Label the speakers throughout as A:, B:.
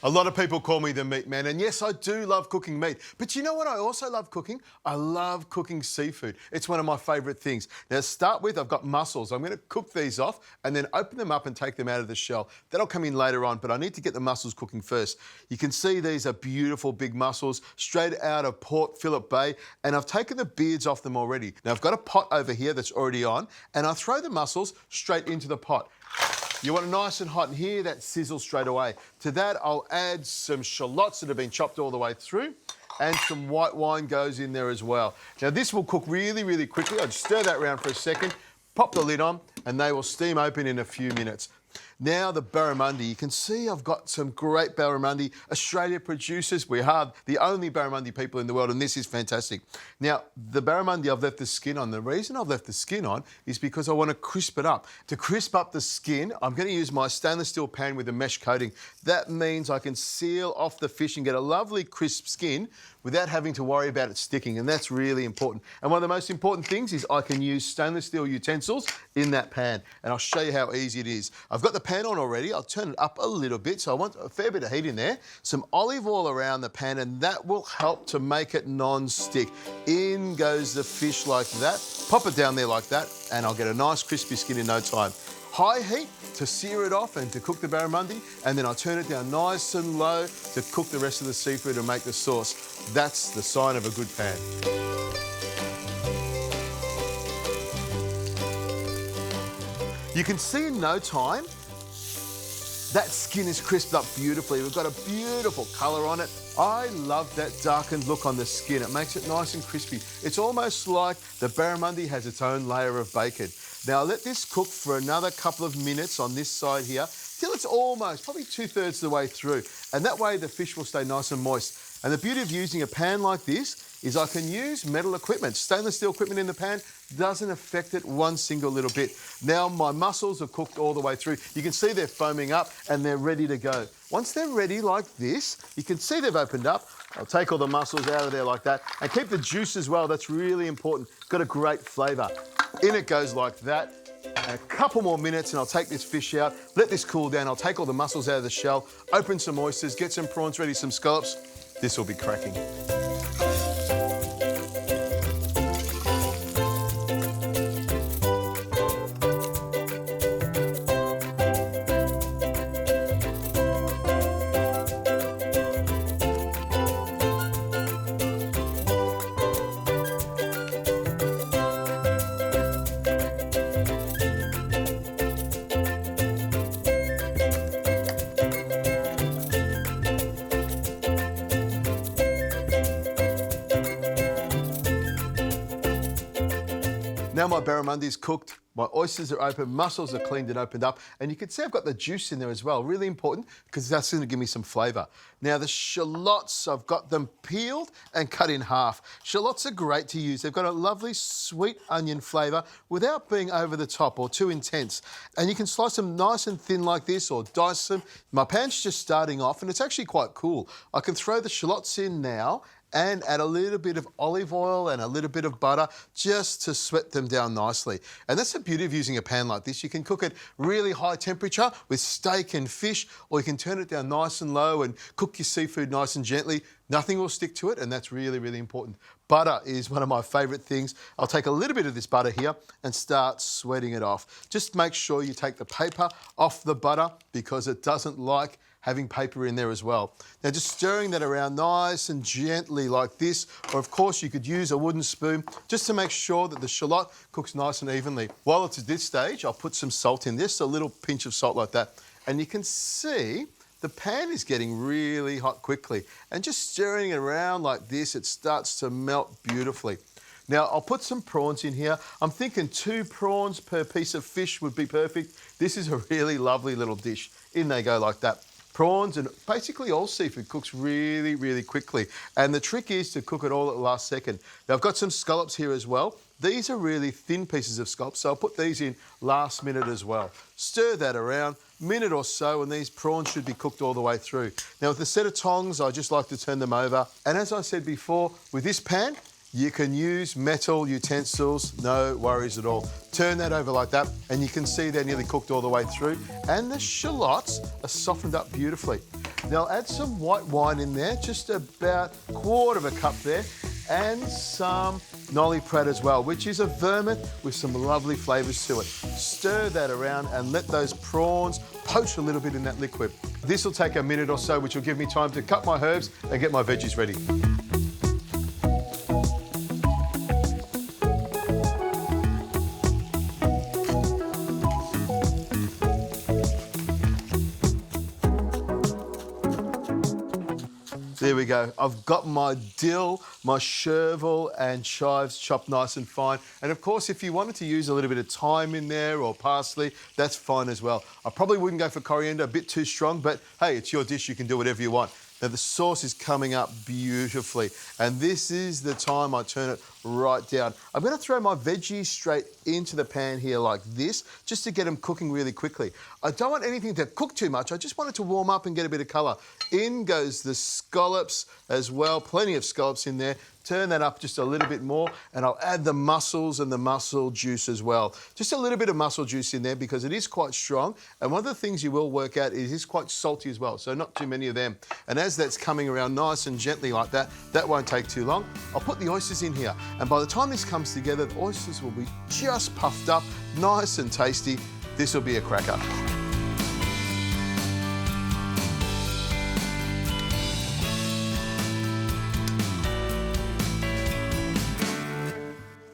A: A lot of people call me the meat man, and yes, I do love cooking meat. But you know what I also love cooking? I love cooking seafood. It's one of my favourite things. Now, to start with, I've got mussels. I'm going to cook these off and then open them up and take them out of the shell. That'll come in later on, but I need to get the mussels cooking first. You can see these are beautiful big mussels, straight out of Port Phillip Bay, and I've taken the beards off them already. Now, I've got a pot over here that's already on, and I throw the mussels straight into the pot. You want it nice and hot, and hear that sizzle straight away. To that, I'll add some shallots that have been chopped all the way through, and some white wine goes in there as well. Now, this will cook really, really quickly. I'll just stir that around for a second, pop the lid on, and they will steam open in a few minutes. Now the barramundi, you can see I've got some great barramundi. Australia produces, we are the only barramundi people in the world, and this is fantastic. Now, the barramundi I've left the skin on. The reason I've left the skin on is because I want to crisp it up. To crisp up the skin, I'm going to use my stainless steel pan with a mesh coating. That means I can seal off the fish and get a lovely crisp skin without having to worry about it sticking, and that's really important. And one of the most important things is I can use stainless steel utensils in that pan, and I'll show you how easy it is. I've got the pan on already. I'll turn it up a little bit, so I want a fair bit of heat in there. Some olive oil around the pan, and that will help to make it non-stick. In goes the fish like that. Pop it down there like that, and I'll get a nice crispy skin in no time. High heat to sear it off and to cook the barramundi, and then I'll turn it down nice and low to cook the rest of the seafood and make the sauce. That's the sign of a good pan. You can see in no time, that skin is crisped up beautifully. We've got a beautiful colour on it. I love that darkened look on the skin. It makes it nice and crispy. It's almost like the barramundi has its own layer of bacon. Now, I'll let this cook for another couple of minutes on this side here, till it's almost, probably 2/3 the way through. And that way the fish will stay nice and moist. And the beauty of using a pan like this is I can use metal equipment. Stainless steel equipment in the pan doesn't affect it one single little bit. Now my mussels are cooked all the way through. You can see they're foaming up and they're ready to go. Once they're ready like this, you can see they've opened up. I'll take all the mussels out of there like that and keep the juice as well. That's really important. Got a great flavour. In it goes like that. A couple more minutes and I'll take this fish out, let this cool down. I'll take all the mussels out of the shell, open some oysters, get some prawns ready, some scallops. This will be cracking. Now my barramundi's cooked, my oysters are open, mussels are cleaned and opened up, and you can see I've got the juice in there as well. Really important, because that's going to give me some flavour. Now the shallots, I've got them peeled and cut in half. Shallots are great to use. They've got a lovely sweet onion flavour without being over the top or too intense. And you can slice them nice and thin like this or dice them. My pan's just starting off and it's actually quite cool. I can throw the shallots in now and add a little bit of olive oil and a little bit of butter just to sweat them down nicely. And that's the beauty of using a pan like this. You can cook it really high temperature with steak and fish, or you can turn it down nice and low and cook your seafood nice and gently. Nothing will stick to it, and that's really, really important. Butter is one of my favourite things. I'll take a little bit of this butter here and start sweating it off. Just make sure you take the paper off the butter because it doesn't like having paper in there as well. Now just stirring that around nice and gently like this, or of course you could use a wooden spoon just to make sure that the shallot cooks nice and evenly. While it's at this stage, I'll put some salt in this, a little pinch of salt like that. And you can see the pan is getting really hot quickly. And just stirring it around like this, it starts to melt beautifully. Now, I'll put some prawns in here. I'm thinking 2 prawns per piece of fish would be perfect. This is a really lovely little dish. In they go like that. Prawns and basically all seafood cooks really, really quickly. And the trick is to cook it all at the last second. Now, I've got some scallops here as well. These are really thin pieces of scallops, so I'll put these in last minute as well. Stir that around, minute or so, and these prawns should be cooked all the way through. Now, with a set of tongs, I just like to turn them over. And as I said before, with this pan, you can use metal utensils, no worries at all. Turn that over like that, and you can see they're nearly cooked all the way through. And the shallots are softened up beautifully. Now I'll add some white wine in there, just about a quarter of a cup there, and some nolly prat as well, which is a vermouth with some lovely flavours to it. Stir that around and let those prawns poach a little bit in that liquid. This will take a minute or so, which will give me time to cut my herbs and get my veggies ready. There we go. I've got my dill, my chervil and chives chopped nice and fine. And of course, if you wanted to use a little bit of thyme in there or parsley, that's fine as well. I probably wouldn't go for coriander, a bit too strong, but hey, it's your dish, you can do whatever you want. Now the sauce is coming up beautifully, and this is the time I turn it right down. I'm going to throw my veggies straight into the pan here like this, just to get them cooking really quickly. I don't want anything to cook too much, I just want it to warm up and get a bit of colour. In goes the scallops as well, plenty of scallops in there. Turn that up just a little bit more, and I'll add the mussels and the mussel juice as well. Just a little bit of mussel juice in there because it is quite strong, and one of the things you will work out is it is quite salty as well, so not too many of them. And as that's coming around nice and gently like that, that won't take too long. I'll put the oysters in here, and by the time this comes together, the oysters will be just puffed up, nice and tasty. This will be a cracker.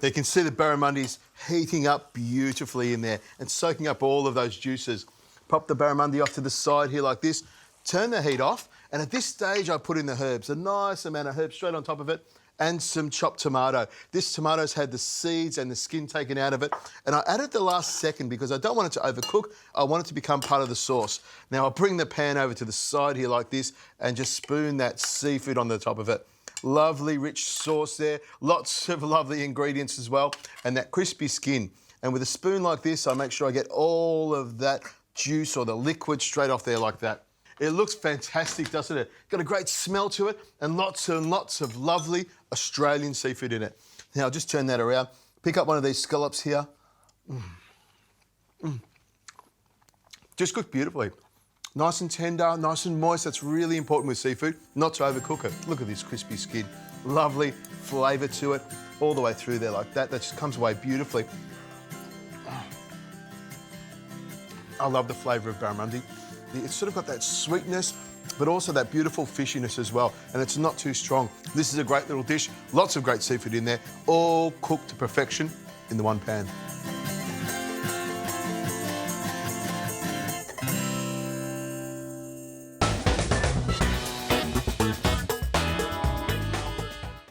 A: You can see the barramundis heating up beautifully in there and soaking up all of those juices. Pop the barramundi off to the side here like this, turn the heat off, and at this stage I put in the herbs, a nice amount of herbs straight on top of it, and some chopped tomato. This tomato's had the seeds and the skin taken out of it, and I added the last second because I don't want it to overcook, I want it to become part of the sauce. Now I'll bring the pan over to the side here like this and just spoon that seafood on the top of it. Lovely rich sauce there, lots of lovely ingredients as well, and that crispy skin. And with a spoon like this, I make sure I get all of that juice or the liquid straight off there like that. It looks fantastic, doesn't it? Got a great smell to it and lots of lovely Australian seafood in it. Now, I'll just turn that around. Pick up one of these scallops here. Just cooked beautifully. Nice and tender, nice and moist. That's really important with seafood, not to overcook it. Look at this crispy skin. Lovely flavour to it, all the way through there like that. That just comes away beautifully. I love the flavour of barramundi. It's sort of got that sweetness, but also that beautiful fishiness as well, and it's not too strong. This is a great little dish, lots of great seafood in there, all cooked to perfection in the one pan.